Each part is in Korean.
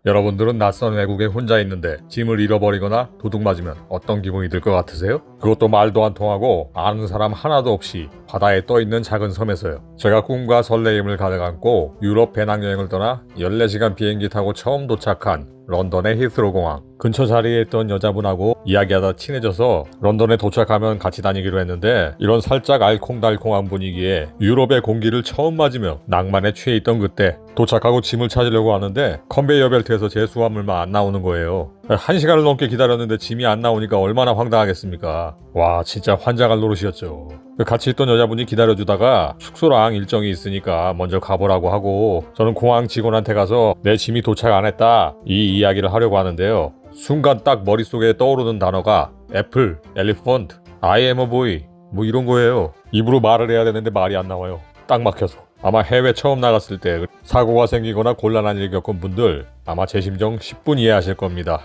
여러분들은 낯선 외국에 혼자 있는데 짐을 잃어버리거나 도둑 맞으면 어떤 기분이 들 것 같으세요? 그것도 말도 안 통하고 아는 사람 하나도 없이 바다에 떠있는 작은 섬에서요. 제가 꿈과 설레임을 가득 안고 유럽 배낭여행을 떠나 14시간 비행기 타고 처음 도착한 런던의 히스로 공항. 근처 자리에 있던 여자분하고 이야기하다 친해져서 런던에 도착하면 같이 다니기로 했는데, 이런 살짝 알콩달콩한 분위기에 유럽의 공기를 처음 맞으며 낭만에 취해 있던 그때 도착하고 짐을 찾으려고 하는데 컨베이어 벨트에서 제 수화물만 안 나오는 거예요. 1시간을 넘게 기다렸는데 짐이 안 나오니까 얼마나 황당하겠습니까. 와, 진짜 환장할 노릇이었죠. 같이 있던 여자분이 기다려주다가 숙소랑 일정이 있으니까 먼저 가보라고 하고, 저는 공항 직원한테 가서 내 짐이 도착 안 했다 이 이야기를 하려고 하는데요. 순간 딱 머릿속에 떠오르는 단어가 애플, 엘리펀트, I am a boy 뭐 이런 거예요. 입으로 말을 해야 되는데 말이 안 나와요. 딱 막혀서. 아마 해외 처음 나갔을 때 사고가 생기거나 곤란한 일 겪은 분들 아마 제 심정 10분 이해하실 겁니다.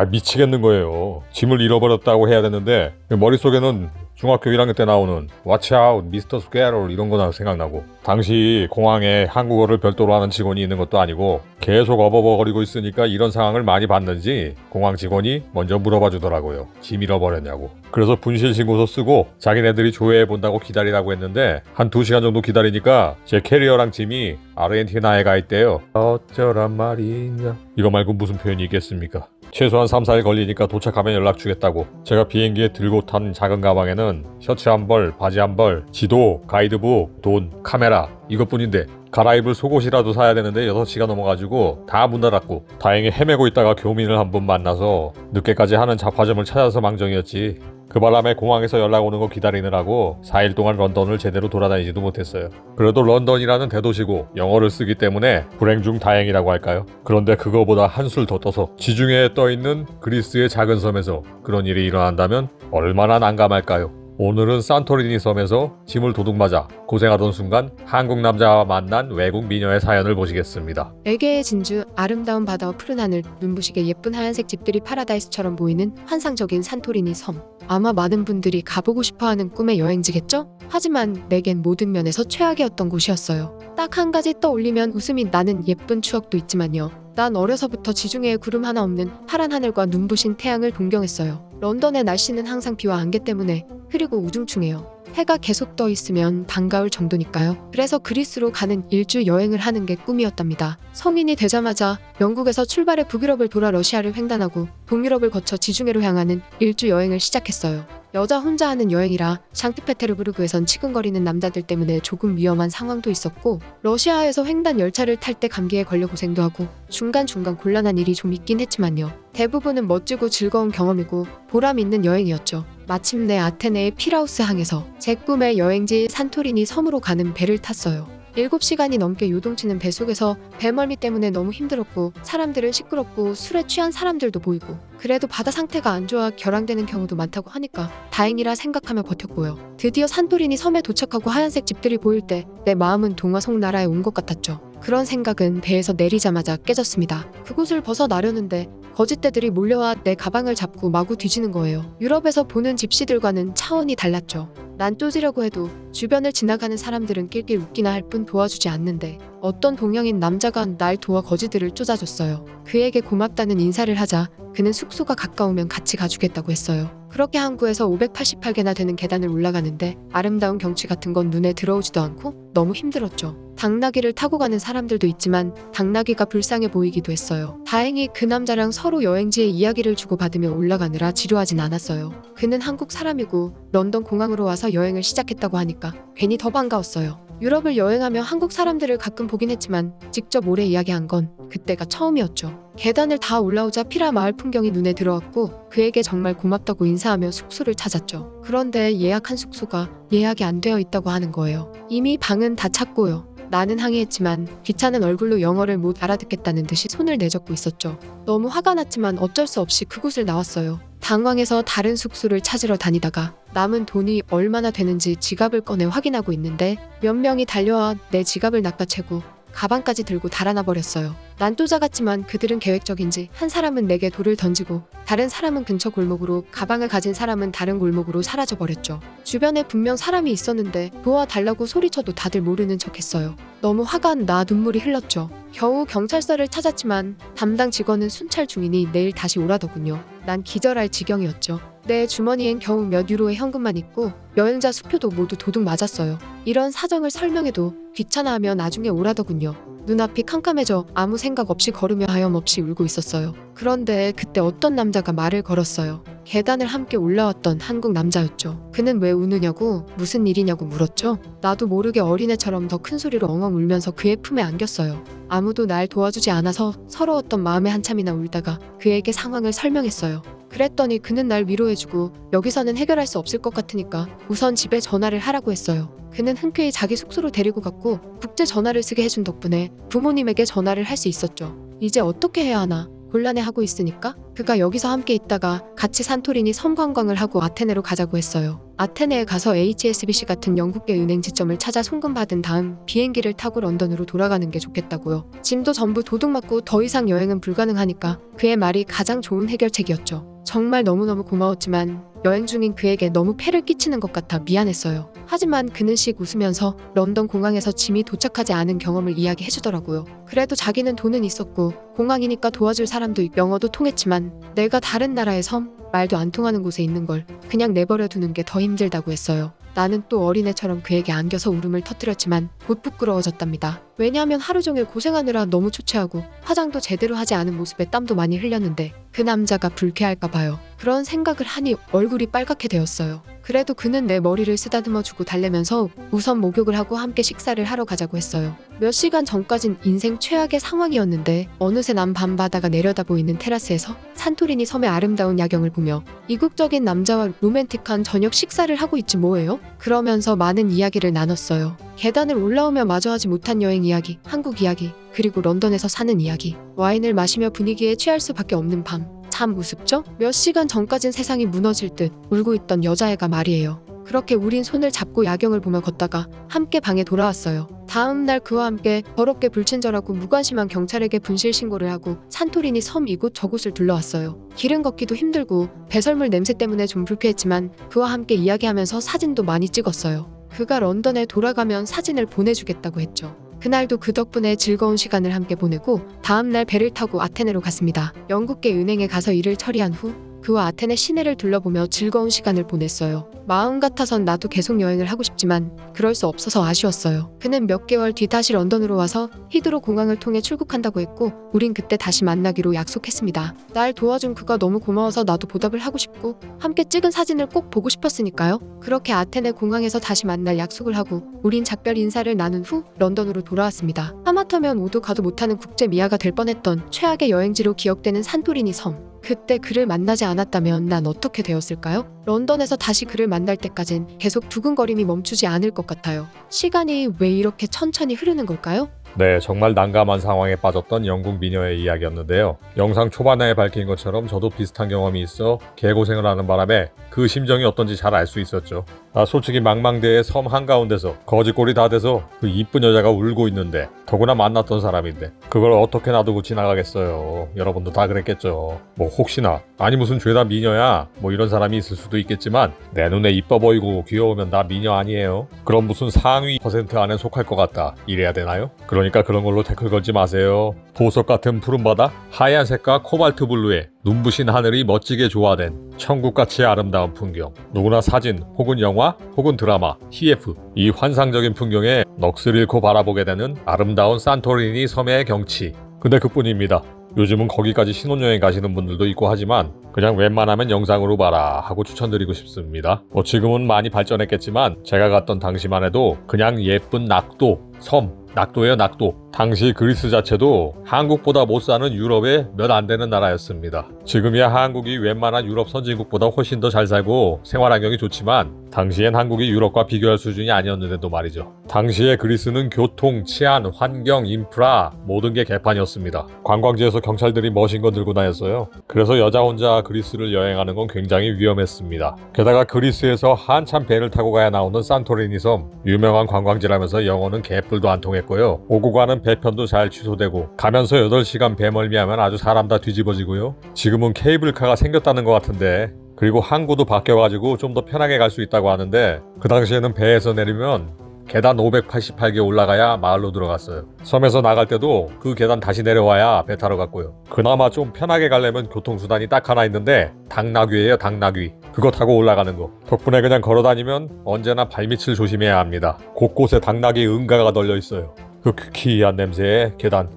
미치겠는 거예요. 짐을 잃어버렸다고 해야 되는데 머릿속에는 중학교 1학년 때 나오는 Watch out, Mr. Squirrel 이런 거나 생각나고, 당시 공항에 한국어를 별도로 하는 직원이 있는 것도 아니고 계속 어버버거리고 있으니까 이런 상황을 많이 봤는지 공항 직원이 먼저 물어봐 주더라고요. 짐 잃어버렸냐고. 그래서 분실 신고서 쓰고 자기네들이 조회해 본다고 기다리라고 했는데 한 2시간 정도 기다리니까 제 캐리어랑 짐이 아르헨티나에 가 있대요. 어쩌란 말이냐. 이거 말고 무슨 표현이 있겠습니까? 최소한 3-4일 걸리니까 도착하면 연락 주겠다고. 제가 비행기에 들고 탄 작은 가방에는 셔츠 한 벌, 바지 한 벌, 지도, 가이드북, 돈, 카메라 이것뿐인데 갈아입을 속옷이라도 사야 되는데 6시가 넘어가지고 다 문 닫았고, 다행히 헤매고 있다가 교민을 한 분 만나서 늦게까지 하는 잡화점을 찾아서 망정이었지. 그 바람에 공항에서 연락 오는 거 기다리느라고 4일 동안 런던을 제대로 돌아다니지도 못했어요. 그래도 런던이라는 대도시고 영어를 쓰기 때문에 불행 중 다행이라고 할까요? 그런데 그거보다 한술 더 떠서 지중해에 떠있는 그리스의 작은 섬에서 그런 일이 일어난다면 얼마나 난감할까요? 오늘은 산토리니 섬에서 짐을 도둑맞아 고생하던 순간 한국 남자와 만난 외국 미녀의 사연을 보시겠습니다. 에게의 진주, 아름다운 바다와 푸른 하늘, 눈부시게 예쁜 하얀색 집들이 파라다이스처럼 보이는 환상적인 산토리니 섬. 아마 많은 분들이 가보고 싶어하는 꿈의 여행지겠죠? 하지만 내겐 모든 면에서 최악이었던 곳이었어요. 딱 한 가지 떠올리면 웃음이 나는 예쁜 추억도 있지만요. 난 어려서부터 지중해에 구름 하나 없는 파란 하늘과 눈부신 태양을 동경했어요. 런던의 날씨는 항상 비와 안개 때문에 흐리고 우중충해요. 해가 계속 떠 있으면 반가울 정도니까요. 그래서 그리스로 가는 일주 여행을 하는 게 꿈이었답니다. 성인이 되자마자 영국에서 출발해 북유럽을 돌아 러시아를 횡단하고 동유럽을 거쳐 지중해로 향하는 일주 여행을 시작했어요. 여자 혼자 하는 여행이라 상트페테르부르크에선 치근거리는 남자들 때문에 조금 위험한 상황도 있었고, 러시아에서 횡단 열차를 탈 때 감기에 걸려 고생도 하고 중간중간 곤란한 일이 좀 있긴 했지만요. 대부분은 멋지고 즐거운 경험이고 보람 있는 여행이었죠. 마침내 아테네의 피라우스 항에서 제 꿈의 여행지 산토리니 섬으로 가는 배를 탔어요. 7시간이 넘게 요동치는 배 속에서 배멀미 때문에 너무 힘들었고, 사람들은 시끄럽고 술에 취한 사람들도 보이고, 그래도 바다 상태가 안 좋아 결항되는 경우도 많다고 하니까 다행이라 생각하며 버텼고요. 드디어 산토리니 섬에 도착하고 하얀색 집들이 보일 때 내 마음은 동화 속 나라에 온 것 같았죠. 그런 생각은 배에서 내리자마자 깨졌습니다. 그곳을 벗어나려는데 거짓대들이 몰려와 내 가방을 잡고 마구 뒤지는 거예요. 유럽에서 보는 집시들과는 차원이 달랐죠. 난 쪼지려고 해도 주변을 지나가는 사람들은 낄낄 웃기나 할 뿐 도와주지 않는데, 어떤 동양인 남자가 날 도와 거지들을 쫓아줬어요. 그에게 고맙다는 인사를 하자 그는 숙소가 가까우면 같이 가주겠다고 했어요. 그렇게 항구에서 588개나 되는 계단을 올라가는데 아름다운 경치 같은 건 눈에 들어오지도 않고 너무 힘들었죠. 당나귀를 타고 가는 사람들도 있지만 당나귀가 불쌍해 보이기도 했어요. 다행히 그 남자랑 서로 여행지의 이야기를 주고받으며 올라가느라 지루하진 않았어요. 그는 한국 사람이고 런던 공항으로 와서 여행을 시작했다고 하니까 괜히 더 반가웠어요. 유럽을 여행하며 한국 사람들을 가끔 보긴 했지만 직접 오래 이야기한 건 그때가 처음이었죠. 계단을 다 올라오자 피라 마을 풍경이 눈에 들어왔고 그에게 정말 고맙다고 인사하며 숙소를 찾았죠. 그런데 예약한 숙소가 예약이 안 되어 있다고 하는 거예요. 이미 방은 다 찼고요. 나는 항의했지만 귀찮은 얼굴로 영어를 못 알아듣겠다는 듯이 손을 내젓고 있었죠. 너무 화가 났지만 어쩔 수 없이 그곳을 나왔어요. 당황해서 다른 숙소를 찾으러 다니다가 남은 돈이 얼마나 되는지 지갑을 꺼내 확인하고 있는데 몇 명이 달려와 내 지갑을 낚아채고 가방까지 들고 달아나 버렸어요. 난 또 작았지만 그들은 계획적인지 한 사람은 내게 돌을 던지고 다른 사람은 근처 골목으로, 가방을 가진 사람은 다른 골목으로 사라져 버렸죠. 주변에 분명 사람이 있었는데 도와달라고 소리쳐도 다들 모르는 척했어요. 너무 화가 나 눈물이 흘렀죠. 겨우 경찰서를 찾았지만 담당 직원은 순찰 중이니 내일 다시 오라더군요. 난 기절할 지경이었죠. 내 주머니엔 겨우 몇 유로의 현금만 있고 여행자 수표도 모두 도둑 맞았어요. 이런 사정을 설명해도 귀찮아하며 나중에 오라더군요. 눈앞이 캄캄해져 아무 생각 없이 걸으며 하염없이 울고 있었어요. 그런데 그때 어떤 남자가 말을 걸었어요. 계단을 함께 올라왔던 한국 남자였죠. 그는 왜 우느냐고, 무슨 일이냐고 물었죠. 나도 모르게 어린애처럼 더 큰 소리로 엉엉 울면서 그의 품에 안겼어요. 아무도 날 도와주지 않아서 서러웠던 마음에 한참이나 울다가 그에게 상황을 설명했어요. 그랬더니 그는 날 위로해주고 여기서는 해결할 수 없을 것 같으니까 우선 집에 전화를 하라고 했어요. 그는 흔쾌히 자기 숙소로 데리고 갔고 국제 전화를 쓰게 해준 덕분에 부모님에게 전화를 할 수 있었죠. 이제 어떻게 해야 하나 곤란해하고 있으니까 그가 여기서 함께 있다가 같이 산토리니 섬 관광을 하고 아테네로 가자고 했어요. 아테네에 가서 HSBC 같은 영국계 은행 지점을 찾아 송금받은 다음 비행기를 타고 런던으로 돌아가는 게 좋겠다고요. 짐도 전부 도둑 맞고 더 이상 여행은 불가능하니까 그의 말이 가장 좋은 해결책이었죠. 정말 너무너무 고마웠지만 여행 중인 그에게 너무 폐를 끼치는 것 같아 미안했어요. 하지만 그는 씩 웃으면서 런던 공항에서 짐이 도착하지 않은 경험을 이야기해주더라고요. 그래도 자기는 돈은 있었고 공항이니까 도와줄 사람도 있고 영어도 통했지만 내가 다른 나라의 섬, 말도 안 통하는 곳에 있는 걸 그냥 내버려 두는 게 더 힘들다고 했어요. 나는 또 어린애처럼 그에게 안겨서 울음을 터뜨렸지만 곧 부끄러워졌답니다. 왜냐하면 하루 종일 고생하느라 너무 초췌하고 화장도 제대로 하지 않은 모습에 땀도 많이 흘렸는데 그 남자가 불쾌할까 봐요. 그런 생각을 하니 얼굴이 빨갛게 되었어요. 그래도 그는 내 머리를 쓰다듬어주고 달래면서 우선 목욕을 하고 함께 식사를 하러 가자고 했어요. 몇 시간 전까진 인생 최악의 상황이었는데 어느새 남밤 바다가 내려다 보이는 테라스에서 산토리니 섬의 아름다운 야경을 보며 이국적인 남자와 로맨틱한 저녁 식사를 하고 있지 뭐예요? 그러면서 많은 이야기를 나눴어요. 계단을 올라오며 마저 하지 못한 여행 이야기, 한국 이야기, 그리고 런던에서 사는 이야기. 와인을 마시며 분위기에 취할 수밖에 없는 밤. 참 우습죠? 몇 시간 전까진 세상이 무너질 듯 울고 있던 여자애가 말이에요. 그렇게 우린 손을 잡고 야경을 보며 걷다가 함께 방에 돌아왔어요. 다음 날 그와 함께 더럽게 불친절하고 무관심한 경찰에게 분실 신고를 하고 산토리니 섬 이곳 저곳을 둘러왔어요. 길은 걷기도 힘들고 배설물 냄새 때문에 좀 불쾌했지만 그와 함께 이야기하면서 사진도 많이 찍었어요. 그가 런던에 돌아가면 사진을 보내주겠다고 했죠. 그날도 그 덕분에 즐거운 시간을 함께 보내고 다음날 배를 타고 아테네로 갔습니다. 영국계 은행에 가서 일을 처리한 후 그와 아테네 시내를 둘러보며 즐거운 시간을 보냈어요. 마음 같아선 나도 계속 여행을 하고 싶지만 그럴 수 없어서 아쉬웠어요. 그는 몇 개월 뒤 다시 런던으로 와서 히드로 공항을 통해 출국한다고 했고 우린 그때 다시 만나기로 약속했습니다. 날 도와준 그가 너무 고마워서 나도 보답을 하고 싶고 함께 찍은 사진을 꼭 보고 싶었으니까요. 그렇게 아테네 공항에서 다시 만날 약속을 하고 우린 작별 인사를 나눈 후 런던으로 돌아왔습니다. 하마터면 오도 가도 못하는 국제 미아가 될 뻔했던 최악의 여행지로 기억되는 산토리니 섬. 그때 그를 만나지 않았다면 난 어떻게 되었을까요? 런던에서 다시 그를 만날 때까진 계속 두근거림이 멈추지 않을 것 같아요. 시간이 왜 이렇게 천천히 흐르는 걸까요? 네, 정말 난감한 상황에 빠졌던 영국 미녀의 이야기였는데요. 영상 초반에 밝힌 것처럼 저도 비슷한 경험이 있어 개고생을 하는 바람에 그 심정이 어떤지 잘 알 수 있었죠. 솔직히 망망대해 섬 한가운데서 거지꼴이 다 돼서 그 이쁜 여자가 울고 있는데 더구나 만났던 사람인데 그걸 어떻게 놔두고 지나가겠어요. 여러분도 다 그랬겠죠. 뭐 혹시나 아니 무슨 죄다 미녀야 뭐 이런 사람이 있을 수도 있겠지만 내 눈에 이뻐 보이고 귀여우면 나 미녀 아니에요? 그럼 무슨 상위 퍼센트 안에 속할 것 같다 이래야 되나요? 그러니까 그런 걸로 태클 걸지 마세요. 보석 같은 푸른 바다, 하얀색과 코발트 블루에 눈부신 하늘이 멋지게 조화된 천국같이 아름다운 풍경. 누구나 사진 혹은 영화 혹은 드라마, CF 이 환상적인 풍경에 넋을 잃고 바라보게 되는 아름다운 산토리니 섬의 경치. 근데 그뿐입니다. 요즘은 거기까지 신혼여행 가시는 분들도 있고 하지만 그냥 웬만하면 영상으로 봐라 하고 추천드리고 싶습니다. 지금은 많이 발전했겠지만 제가 갔던 당시만 해도 그냥 예쁜 낙도, 섬, 낙도예요 낙도. 당시 그리스 자체도 한국보다 못 사는 유럽의 몇 안 되는 나라였습니다. 지금이야 한국이 웬만한 유럽 선진국보다 훨씬 더 잘 살고 생활 환경이 좋지만 당시엔 한국이 유럽과 비교할 수준이 아니었는데도 말이죠. 당시에 그리스는 교통, 치안, 환경, 인프라 모든 게 개판이었습니다. 관광지에서 경찰들이 머신건 들고 다녔어요. 그래서 여자 혼자 그리스를 여행하는 건 굉장히 위험했습니다. 게다가 그리스에서 한참 배를 타고 가야 나오는 산토리니 섬 유명한 관광지라면서 영어는 개뿔도 안 통했고요. 오고 가는 당시에는 배편도 잘 취소되고 가면서 8시간 배멀미하면 아주 사람 다 뒤집어지고요. 지금은 케이블카가 생겼다는 것 같은데, 그리고 항구도 바뀌어가지고 좀 더 편하게 갈 수 있다고 하는데, 그 당시에는 배에서 내리면 계단 588개 올라가야 마을로 들어갔어요. 섬에서 나갈 때도 그 계단 다시 내려와야 배 타러 갔고요. 그나마 좀 편하게 가려면 교통수단이 딱 하나 있는데 당나귀예요, 당나귀. 그거 타고 올라가는 거. 덕분에 그냥 걸어다니면 언제나 발밑을 조심해야 합니다. 곳곳에 당나귀 응가가 널려 있어요. 그 퀴퀴한 냄새에 계단,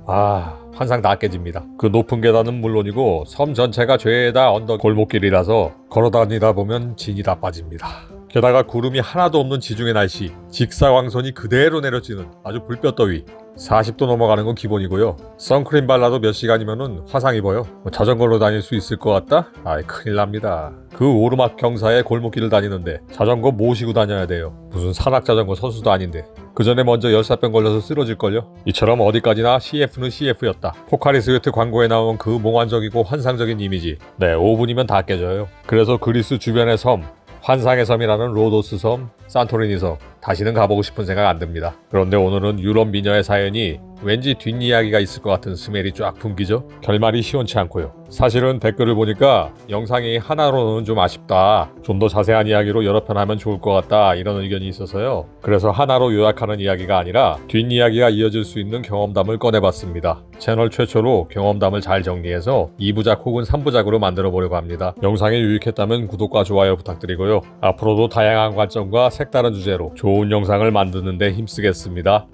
환상 다 깨집니다. 그 높은 계단은 물론이고 섬 전체가 죄다 언덕 골목길이라서 걸어다니다 보면 진이 다 빠집니다. 게다가 구름이 하나도 없는 지중해 날씨, 직사광선이 그대로 내려지는 아주 불볕더위. 40도 넘어가는 건 기본이고요. 선크림 발라도 몇 시간이면은 화상 입어요. 자전거로 다닐 수 있을 것 같다? 큰일 납니다. 그 오르막 경사의 골목길을 다니는데 자전거 모시고 다녀야 돼요. 무슨 산악자전거 선수도 아닌데. 그 전에 먼저 열사병 걸려서 쓰러질걸요? 이처럼 어디까지나 CF는 CF였다. 포카리 스웨트 광고에 나온 그 몽환적이고 환상적인 이미지. 5분이면 다 깨져요. 그래서 그리스 주변의 섬, 환상의 섬이라는 로도스 섬, 산토리니 섬, 다시는 가보고 싶은 생각 안 듭니다. 그런데 오늘은 유럽 미녀의 사연이 왠지 뒷이야기가 있을 것 같은 스멜이 쫙 풍기죠? 결말이 시원치 않고요. 사실은 댓글을 보니까 영상이 하나로는 좀 아쉽다, 좀 더 자세한 이야기로 여러 편 하면 좋을 것 같다, 이런 의견이 있어서요. 그래서 하나로 요약하는 이야기가 아니라 뒷이야기가 이어질 수 있는 경험담을 꺼내봤습니다. 채널 최초로 경험담을 잘 정리해서 2부작 혹은 3부작으로 만들어 보려고 합니다. 영상이 유익했다면 구독과 좋아요 부탁드리고요. 앞으로도 다양한 관점과 색다른 주제로 좋은 영상을 만드는 데 힘쓰겠습니다.